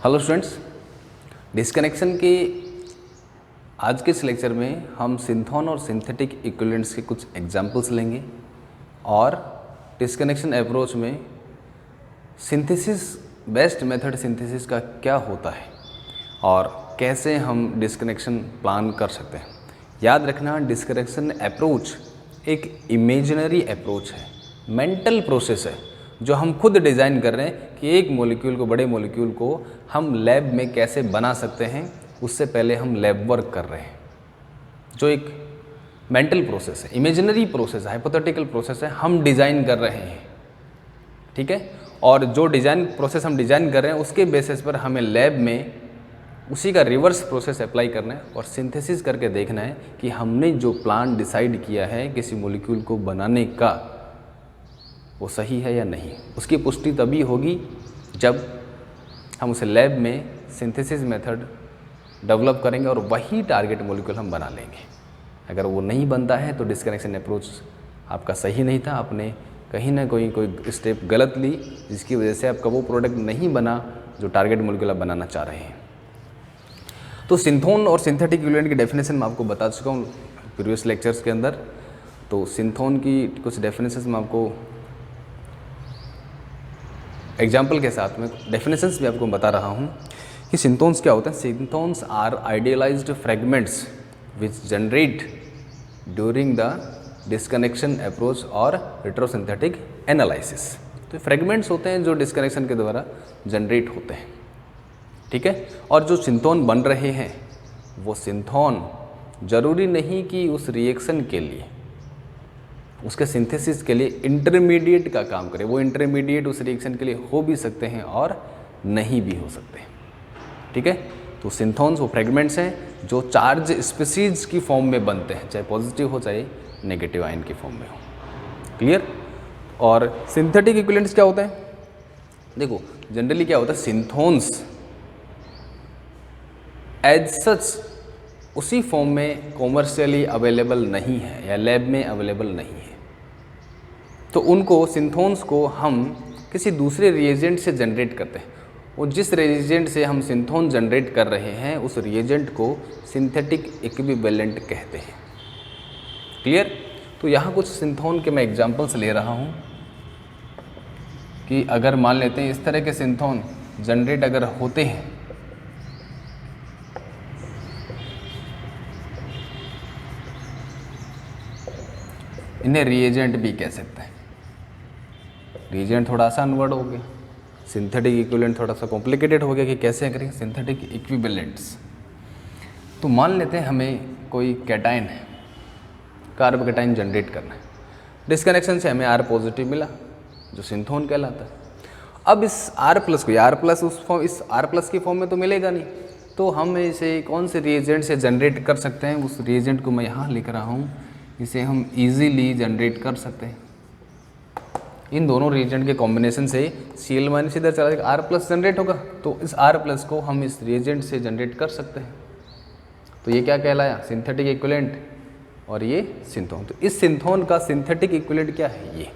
Hello students, disconnection के आज के इस लेक्चर में हम सिंथोन और सिंथेटिक इक्विवेलेंट्स के कुछ एग्जांपल्स लेंगे और डिस्कनेक्शन अप्रोच में सिंथेसिस बेस्ट मेथड सिंथेसिस का क्या होता है और कैसे हम डिस्कनेक्शन प्लान कर सकते हैं। याद रखना, डिस्कनेक्शन अप्रोच एक इमेजिनरी अप्रोच है, मेंटल प्रोसेस है जो हम खुद डिज़ाइन कर रहे हैं कि एक मॉलिक्यूल को, बड़े मॉलिक्यूल को हम लैब में कैसे बना सकते हैं। उससे पहले हम लैब वर्क कर रहे हैं, जो एक मेंटल प्रोसेस है, इमेजिनरी प्रोसेस है, हाइपोथेटिकल प्रोसेस है, हम डिज़ाइन कर रहे हैं। ठीक है, और जो डिज़ाइन प्रोसेस हम डिज़ाइन कर रहे हैं उसके बेसिस पर हमें लैब में उसी का रिवर्स प्रोसेस अप्लाई करना है और सिंथेसिस करके देखना है कि हमने जो प्लान डिसाइड किया है किसी मॉलिक्यूल को बनाने का, वो सही है या नहीं। उसकी पुष्टि तभी होगी जब हम उसे लैब में सिंथेसिस मेथड डेवलप करेंगे और वही टारगेट मॉलिक्यूल हम बना लेंगे। अगर वो नहीं बनता है तो डिस्कनेक्शन अप्रोच आपका सही नहीं था, आपने कहीं ना कोई स्टेप गलत ली जिसकी वजह से आपका वो प्रोडक्ट नहीं बना जो टारगेट मॉलिक्यूल आप बनाना चाह रहे हैं। तो सिंथोन और सिंथेटिक इक्विवेलेंट की डेफिनेशन मैं आपको बता चुका हूँ प्रीवियस लेक्चर्स के अंदर। तो सिंथोन की कुछ डेफिनेशंस मैं आपको एग्जाम्पल के साथ में डेफिनेशंस भी आपको बता रहा हूँ कि सिंथोन्स क्या होते हैं। Synthons are idealized fragments which generate during the disconnection approach और रेट्रोसिंथेटिक एनालिसिस। तो फ्रेगमेंट्स होते हैं जो डिस्कनेक्शन के द्वारा जनरेट होते हैं। ठीक है, और जो सिंथोन बन रहे हैं वो सिंथोन जरूरी नहीं कि उस रिएक्शन के लिए, उसके सिंथेसिस के लिए इंटरमीडिएट का काम करे। वो इंटरमीडिएट उस रिएक्शन के लिए हो भी सकते हैं और नहीं भी हो सकते। ठीक है, तो सिंथोन्स वो फ्रेगमेंट्स हैं जो चार्ज स्पीसीज की फॉर्म में बनते हैं, चाहे पॉजिटिव हो चाहे नेगेटिव आयन की फॉर्म में हो। क्लियर। और सिंथेटिक इक्विवेलेंट्स क्या होते हैं? देखो, जनरली क्या होता है, सिंथोन्स एज सच उसी फॉर्म में कॉमर्शियली अवेलेबल नहीं है या लैब में अवेलेबल नहीं है। तो उनको, सिंथोन्स को हम किसी दूसरे रिएजेंट से जनरेट करते हैं। और जिस रिएजेंट से हम सिंथोन जनरेट कर रहे हैं उस रिएजेंट को सिंथेटिक इक्विवेलेंट कहते हैं। क्लियर। तो यहाँ कुछ सिंथोन के मैं एग्जांपल्स ले रहा हूँ कि अगर मान लेते हैं इस तरह के सिंथोन जनरेट अगर होते हैं इन्हें रिएजेंट भी कह सकते हैं। रिएजेंट थोड़ा आसान वर्ड हो गया, सिंथेटिक इक्विवेलेंट थोड़ा सा कॉम्प्लिकेटेड हो गया कि कैसे करें सिंथेटिक इक्विवेलेंट्स। तो मान लेते हैं हमें कोई कैटायन है, कार्ब कैटायन जनरेट करना है। डिस्कनेक्शन से हमें R पॉजिटिव मिला जो सिंथोन कहलाता है। अब इस R प्लस को, R प्लस इस R प्लस की फॉर्म में तो मिलेगा नहीं, तो हम इसे कौन से रिएजेंट से जनरेट कर सकते हैं? उस रिएजेंट को मैं यहाँ लिख रहा हूँ, इसे हम इजीली जनरेट कर सकते हैं। इन दोनों रिएजेंट के कॉम्बिनेशन से Cl माइनस इधर चला जाएगा, R प्लस जनरेट होगा, तो इस R प्लस को हम इस रिएजेंट से जनरेट कर सकते हैं। तो ये क्या कहलाया? सिंथेटिक इक्विवेलेंट, और ये सिंथोन। तो इस सिंथोन का सिंथेटिक इक्विवेलेंट क्या है? ये।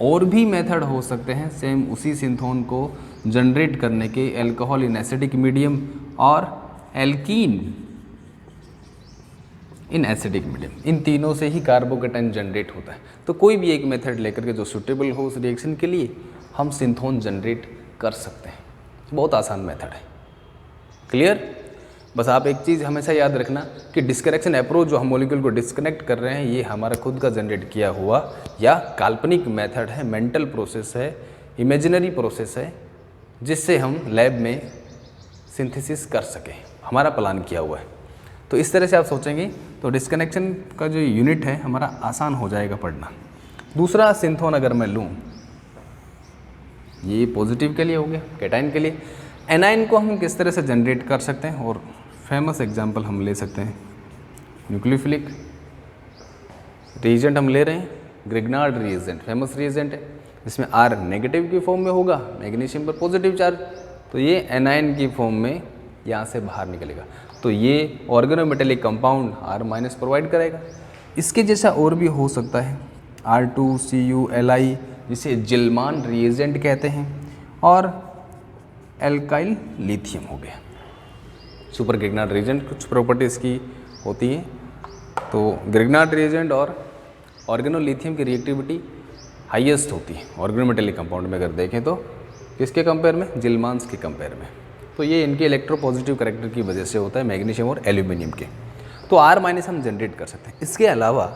और भी मेथड हो सकते हैं सेम उसी सिंथोन को जनरेट करने के, एल्कोहल इन एसिडिक मीडियम और एल्कीन इन एसिडिक मीडियम, इन तीनों से ही कार्बोकेटाइन जनरेट होता है। तो कोई भी एक मेथड लेकर के जो सूटेबल हो उस रिएक्शन के लिए हम सिंथोन जनरेट कर सकते हैं। बहुत आसान मेथड है। क्लियर। बस आप एक चीज़ हमेशा याद रखना कि डिस्कनेक्शन अप्रोच जो हम मॉलिक्यूल को डिस्कनेक्ट कर रहे हैं ये हमारा खुद का जनरेट किया हुआ या काल्पनिक मेथड है, मेंटल प्रोसेस है, इमेजिनरी प्रोसेस है, जिससे हम लैब में सिंथेसिस कर सकें, हमारा प्लान किया हुआ है। तो इस तरह से आप सोचेंगे तो डिस्कनेक्शन का जो यूनिट है हमारा आसान हो जाएगा पढ़ना। दूसरा सिंथोन अगर मैं लूँ, ये पॉजिटिव के लिए हो गया, कैटायन के लिए। एनायन को हम किस तरह से जनरेट कर सकते हैं, और फेमस एग्जांपल हम ले सकते हैं न्यूक्लियोफिलिक रिएजेंट हम ले रहे हैं, ग्रिग्नार्ड रिएजेंट फेमस रिएजेंट है, इसमें R नेगेटिव की फॉर्म में होगा, मैग्नीशियम पर पॉजिटिव चार्ज, तो ये एनायन की फॉर्म में यहाँ से बाहर निकलेगा। तो ये organometallic compound R minus provide करेगा। इसके जैसा और भी हो सकता है, R2CuLi, जिसे जिल्मान रिएजेंट कहते हैं, और एल्काइल लिथियम हो गया। सुपर ग्रिग्नार्ड रिएजेंट कुछ प्रॉपर्टीज़ की होती है, तो ग्रिग्नार्ड रिएजेंट और ऑर्गेनोलिथियम की रिएक्टिविटी हाईएस्ट होती है ऑर्गेनोमेटेलिक कंपाउंड में। अगर देखें तो किसके कंपेयर में, जिल्मांस के कंपेयर में। तो ये इनके इलेक्ट्रोपॉजिटिव करेक्टर की वजह से होता है, मैग्नीशियम और एल्यूमिनियम के। तो R- हम जनरेट कर सकते हैं। इसके अलावा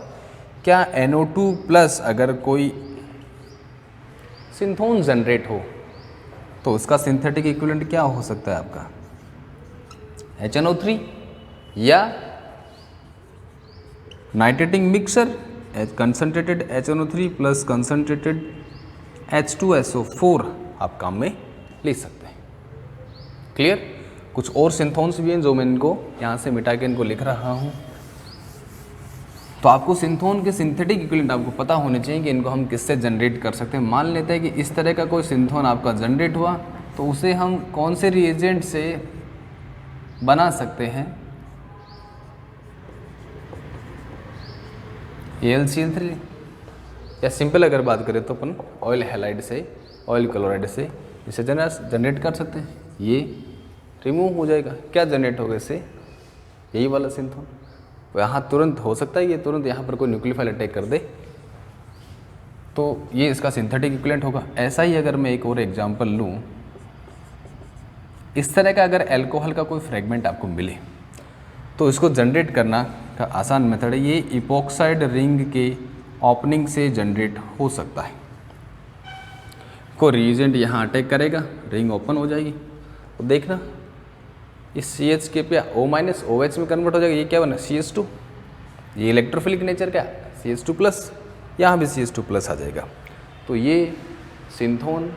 क्या NO2+ अगर कोई सिंथोन जनरेट हो तो उसका सिंथेटिक इक्विवेलेंट क्या हो सकता है आपका, HNO3 या nitrating mixer, concentrated HNO3 plus concentrated H2SO4 आप काम में ले सकते हैं। क्लियर? कुछ और सिंथोन्स भी हैं जो मैं इनको यहाँ से मिटा के इनको लिख रहा हूँ। तो आपको सिंथोन के सिंथेटिक इक्विवेलेंट आपको पता होने चाहिए कि इनको हम किससे जनरेट कर सकते हैं। मान लेते हैं कि इस तरह का कोई सिंथोन आपका जनरेट हुआ, तो उसे हम कौन से रिएजेंट से बना सकते हैं, AlCl3, या सिंपल अगर बात करें तो अपन ऑयल हैलाइड से, ऑयल क्लोराइड से इसे जनरेट कर सकते हैं। ये रिमूव हो जाएगा, क्या जनरेट होगा इससे, यही वाला सिंथोन। यहाँ तुरंत हो सकता है ये तुरंत यहाँ पर कोई न्यूक्लियोफाइल अटैक कर दे, तो ये इसका सिंथेटिक इक्विवेलेंट होगा। ऐसा ही अगर मैं एक और एग्जांपल लूँ, इस तरह का अगर अल्कोहल का कोई फ्रेगमेंट आपको मिले तो इसको जनरेट करना का आसान मेथड है, ये इपॉक्साइड रिंग के ओपनिंग से जनरेट हो सकता है। कोई रिएजेंट यहाँ अटैक करेगा, रिंग ओपन हो जाएगी, तो देखना इस CH के पे O- OH में कन्वर्ट हो जाएगा। ये क्या बना, CH2, ये इलेक्ट्रोफिलिक नेचर का CH2+, यहाँ भी CH2+ आ जाएगा। तो ये सिंथोन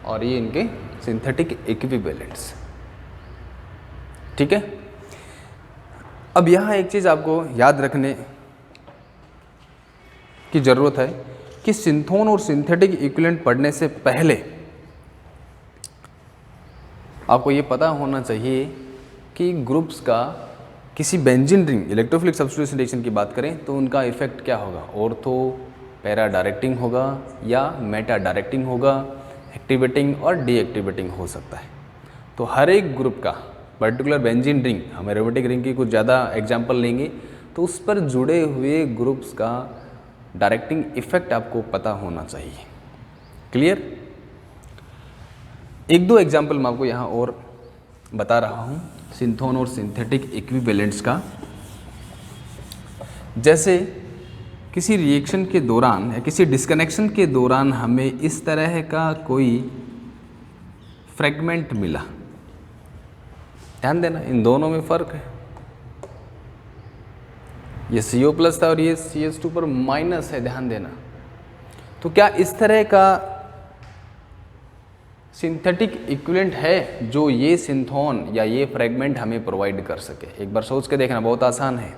और ये इनके सिंथेटिक इक्विवेलेंट्स। ठीक है। अब यहाँ एक चीज़ आपको याद रखने की ज़रूरत है कि सिंथोन और सिंथेटिक इक्विवेलेंट पढ़ने से पहले आपको ये पता होना चाहिए कि ग्रुप्स का किसी benzene ring, electrophilic substitution reaction की बात करें तो उनका इफेक्ट क्या होगा, ऑर्थो पैरा डायरेक्टिंग होगा या मेटा डायरेक्टिंग होगा, एक्टिवेटिंग और डीएक्टिवेटिंग हो सकता है। तो हर एक ग्रुप का पर्टिकुलर बेंजीन रिंग, हम एरोमेटिक रिंग की कुछ ज़्यादा एग्जांपल लेंगे, तो उस पर जुड़े हुए ग्रुप्स का डायरेक्टिंग इफेक्ट आपको पता होना चाहिए। क्लियर? एक दो एग्जांपल मैं आपको यहाँ और बता रहा हूँ सिंथोन और सिंथेटिक इक्विवेलेंट्स का। जैसे किसी रिएक्शन के दौरान या किसी डिस्कनेक्शन के दौरान हमें इस तरह का कोई फ्रेगमेंट मिला, ध्यान देना इन दोनों में फ़र्क है। ये CO+ था और ये CH2 पर माइनस है, ध्यान देना। तो क्या इस तरह का सिंथेटिक इक्विवेलेंट है जो ये सिंथोन या ये फ्रेगमेंट हमें प्रोवाइड कर सके? एक बार सोच के देखना, बहुत आसान है।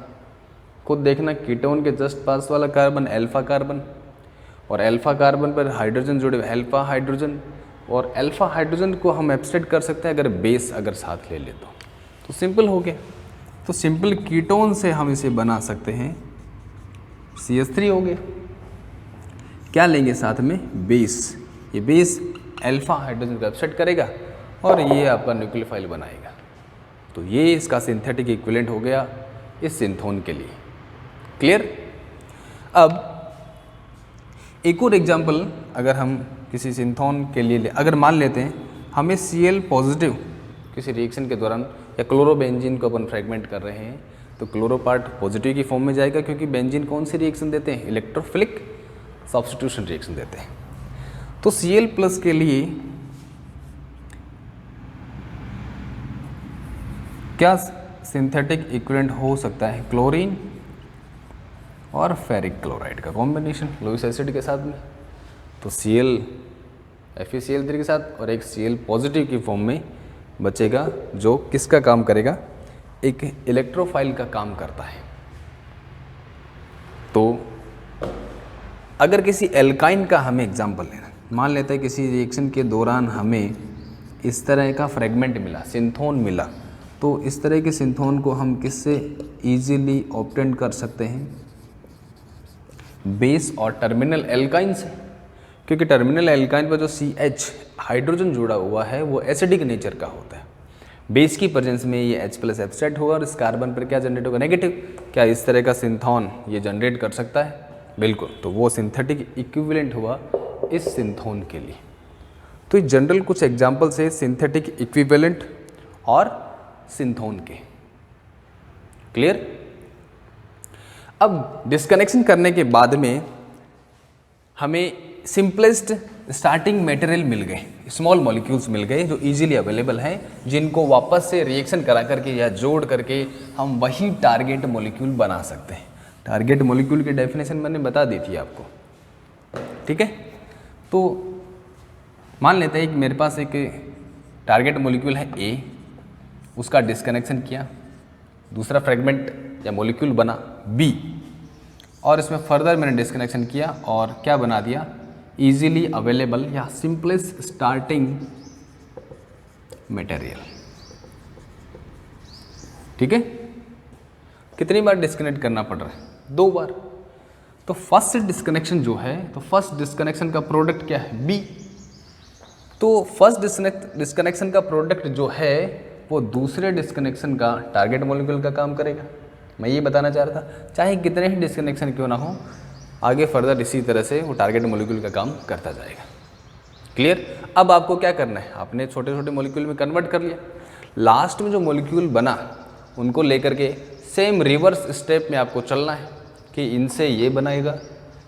खुद देखना, कीटोन के जस्ट पास वाला कार्बन अल्फा कार्बन, और अल्फा कार्बन पर हाइड्रोजन जुड़े हुए अल्फा हाइड्रोजन, और अल्फा हाइड्रोजन को हम एब्स्ट्रैक्ट कर सकते हैं अगर बेस अगर साथ ले ले तो सिंपल हो गया। तो सिंपल कीटोन से हम इसे बना सकते हैं, CH3 हो गया। क्या लेंगे साथ में, बेस। ये बेस अल्फा हाइड्रोजन को एब्स्ट्रैक्ट करेगा और ये आपका न्यूक्लियोफाइल बनाएगा। तो ये इसका सिंथेटिक इक्विवेलेंट हो गया इस सिंथोन के लिए। क्लियर? अब एक और एग्जांपल अगर हम किसी सिंथोन के लिए अगर मान लेते हैं हमें Cl पॉजिटिव किसी रिएक्शन के दौरान, या क्लोरोबेंजीन को अपन फ्रेगमेंट कर रहे हैं, तो क्लोरो पार्ट पॉजिटिव की फॉर्म में जाएगा, क्योंकि बेंजीन कौन सी रिएक्शन देते हैं, इलेक्ट्रोफिलिक सब्स्टिट्यूशन रिएक्शन देते हैं। तो Cl+ के लिए क्या सिंथेटिक इक्विवेलेंट हो सकता है, क्लोरीन और फेरिक क्लोराइड का कॉम्बिनेशन लुईस एसिड के साथ में। तो Cl FeCl3 के साथ और एक Cl पॉजिटिव की फॉर्म में बचेगा, जो किसका काम करेगा, एक इलेक्ट्रोफाइल का काम करता है। तो अगर किसी एल्काइन का हमें एग्जांपल लेना, मान लेते हैं किसी रिएक्शन के दौरान हमें इस तरह का फ्रेगमेंट मिला, सिंथोन मिला, तो इस तरह के सिंथोन को हम किससे इजीली ऑब्टेन कर सकते हैं, बेस और टर्मिनल एल्काइन से। क्योंकि टर्मिनल एल्काइन पर जो CH हाइड्रोजन जुड़ा हुआ है वो एसिडिक नेचर का होता है। बेस की प्रेजेंस में ये H+ एब्स्ट्रैक्ट होगा और इस कार्बन पर क्या जनरेट होगा, नेगेटिव। क्या इस तरह का सिंथोन ये जनरेट कर सकता है? बिल्कुल। तो वो सिंथेटिक इक्विवेलेंट हुआ इस सिंथोन के लिए। तो ये जनरल कुछ एग्जांपल्स है सिंथेटिक इक्विवेलेंट और सिंथोन के। क्लियर? अब डिस्कनेक्शन करने के बाद में हमें सिंपलेस्ट स्टार्टिंग मटेरियल मिल गए, स्मॉल मॉलिक्यूल्स मिल गए जो इजीली अवेलेबल हैं, जिनको वापस से रिएक्शन करा करके या जोड़ करके हम वही टारगेट मॉलिक्यूल बना सकते हैं। टारगेट मॉलिक्यूल की डेफिनेशन मैंने बता दी थी आपको, ठीक है। तो मान लेते हैं कि मेरे पास एक टारगेट मॉलिक्यूल है A, उसका डिस्कनेक्शन किया, दूसरा फ्रेगमेंट या मॉलिक्यूल बना B, और इसमें फर्दर मैंने डिस्कनेक्शन किया और क्या बना दिया, इजीली अवेलेबल या सिंपलेस्ट स्टार्टिंग मटेरियल। ठीक है। कितनी बार डिस्कनेक्ट करना पड़ रहा है? 2 बार। तो फर्स्ट डिस्कनेक्शन जो है, तो फर्स्ट डिस्कनेक्शन का प्रोडक्ट क्या है, B। तो फर्स्ट डिस्कनेक्शन का प्रोडक्ट जो है वो दूसरे डिस्कनेक्शन का टारगेट मॉलिक्यूल का काम करेगा। मैं ये बताना चाह रहा था, चाहे कितने ही डिस्कनेक्शन क्यों ना हो, आगे फर्दर इसी तरह से वो टारगेट मॉलिक्यूल का काम करता जाएगा। क्लियर? अब आपको क्या करना है, आपने छोटे छोटे मॉलिक्यूल में कन्वर्ट कर लिया, लास्ट में जो मॉलिक्यूल बना उनको लेकर के सेम रिवर्स स्टेप में आपको चलना है कि इनसे ये बनाएगा,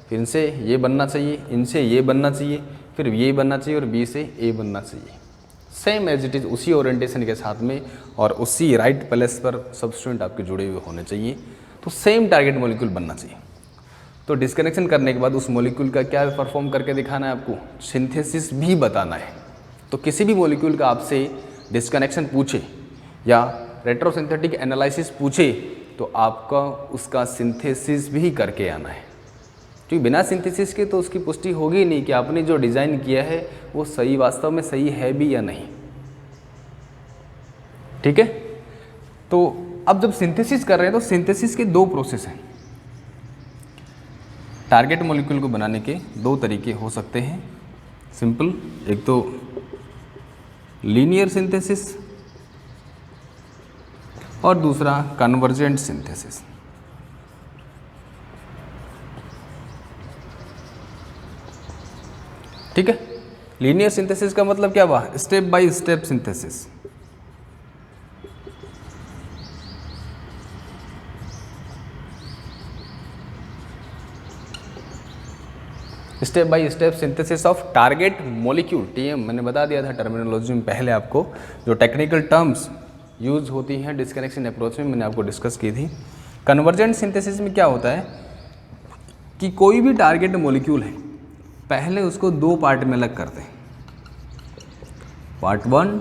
फिर इनसे ये बनना चाहिए, इनसे ये बनना चाहिए, फिर ये बनना चाहिए और बी से ए बनना चाहिए। सेम एज इट इज़ उसी ओरिएंटेशन के साथ में और उसी राइट प्लेस पर सब्स्टिट्यूएंट आपके जुड़े हुए होने चाहिए, तो सेम टारगेट मॉलिक्यूल बनना चाहिए। तो डिस्कनेक्शन करने के बाद उस मॉलिक्यूल का क्या परफॉर्म करके दिखाना है आपको, सिंथेसिस भी बताना है। तो किसी भी मॉलिक्यूल का आपसे डिस्कनेक्शन पूछे या रेट्रोसिंथेटिक एनालिसिस पूछे तो आपका उसका सिंथेसिस भी करके आना है, क्योंकि बिना सिंथेसिस के तो उसकी पुष्टि होगी नहीं कि आपने जो डिज़ाइन किया है वो सही, वास्तव में सही है भी या नहीं। ठीक है। तो अब जब सिंथेसिस कर रहे हैं तो सिंथेसिस के 2 प्रोसेस हैं। टारगेट मॉलिक्यूल को बनाने के 2 तरीके हो सकते हैं सिंपल, एक तो लीनियर सिंथेसिस और दूसरा कन्वर्जेंट सिंथेसिस। ठीक है। लीनियर सिंथेसिस का मतलब क्या हुआ, step by step synthesis. Step by step synthesis of target molecule, TM मैंने बता दिया था टर्मिनोलॉजी में पहले आपको, जो टेक्निकल टर्म्स यूज होती हैं डिस्कनेक्शन अप्रोच में मैंने आपको डिस्कस की थी। कन्वर्जेंट सिंथेसिस में क्या होता है कि कोई भी टारगेट मॉलिक्यूल है, पहले उसको 2 पार्ट में अलग करते हैं, पार्ट 1,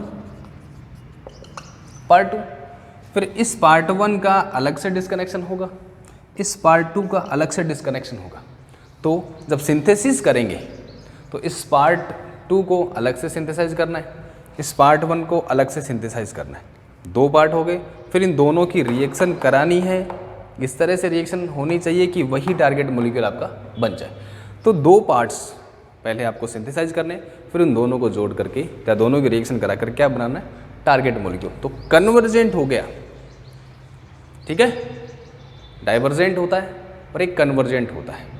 पार्ट 2। फिर इस पार्ट 1 का अलग से डिस्कनेक्शन होगा, इस पार्ट 2 का अलग से डिस्कनेक्शन होगा। तो जब सिंथेसिस करेंगे तो इस पार्ट 2 को अलग से सिंथेसाइज करना है, इस पार्ट 1 को अलग से सिंथेसाइज करना है। 2 पार्ट हो गए, फिर इन दोनों की रिएक्शन करानी है, इस तरह से रिएक्शन होनी चाहिए कि वही टारगेट मॉलिक्यूल आपका बन जाए। तो 2 पार्ट्स पहले आपको सिंथेसाइज करने, फिर उन दोनों को जोड़ करके या दोनों की रिएक्शन करा कर क्या बनाना है, टारगेट मॉलिक्यूल। तो कन्वर्जेंट हो गया, ठीक है। डाइवर्जेंट होता है और एक कन्वर्जेंट होता है।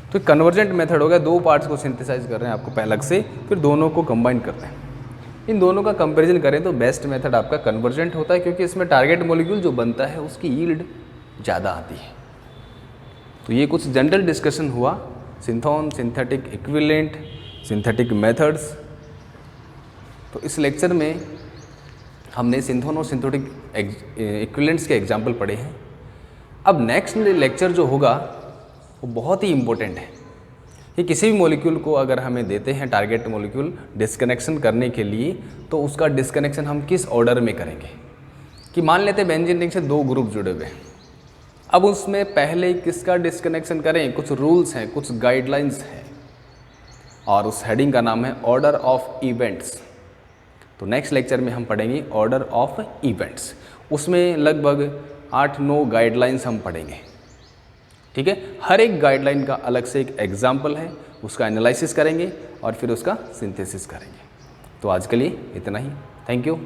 तो कन्वर्जेंट मेथड हो गया, 2 पार्ट्स को सिंथेसाइज कर रहे हैं आपको अलग से, फिर दोनों को कंबाइन करते हैं। इन दोनों का कंपैरिजन करें तो बेस्ट मेथड आपका कन्वर्जेंट होता है, क्योंकि इसमें टारगेट मॉलिक्यूल जो बनता है उसकी यील्ड ज़्यादा आती है। तो ये कुछ जनरल डिस्कशन हुआ सिंथोन, सिंथेटिक इक्विवेलेंट, सिंथेटिक मेथड्स। तो इस लेक्चर में हमने सिंथोन और सिंथेटिक इक्विवेलेंट्स के एग्जाम्पल पढ़े हैं। अब नेक्स्ट लेक्चर जो होगा वो बहुत ही इम्पोर्टेंट है कि किसी भी मॉलिक्यूल को अगर हमें देते हैं टारगेट मॉलिक्यूल डिस्कनेक्शन करने के लिए, तो उसका डिस्कनेक्शन हम किस ऑर्डर में करेंगे। कि मान लेते हैं बेंजीन रिंग से 2 ग्रुप जुड़े हुए हैं, अब उसमें पहले किसका डिस्कनेक्शन करें, कुछ रूल्स हैं, कुछ गाइडलाइंस हैं, और उस हेडिंग का नाम है ऑर्डर ऑफ इवेंट्स। तो नेक्स्ट लेक्चर में हम पढ़ेंगे ऑर्डर ऑफ इवेंट्स। उसमें लगभग 8-9 गाइडलाइंस हम पढ़ेंगे, ठीक है। हर एक गाइडलाइन का अलग से एक एग्जाम्पल है उसका एनालिसिस करेंगे और फिर उसका सिंथेसिस करेंगे। तो आज के लिए इतना ही। Thank you.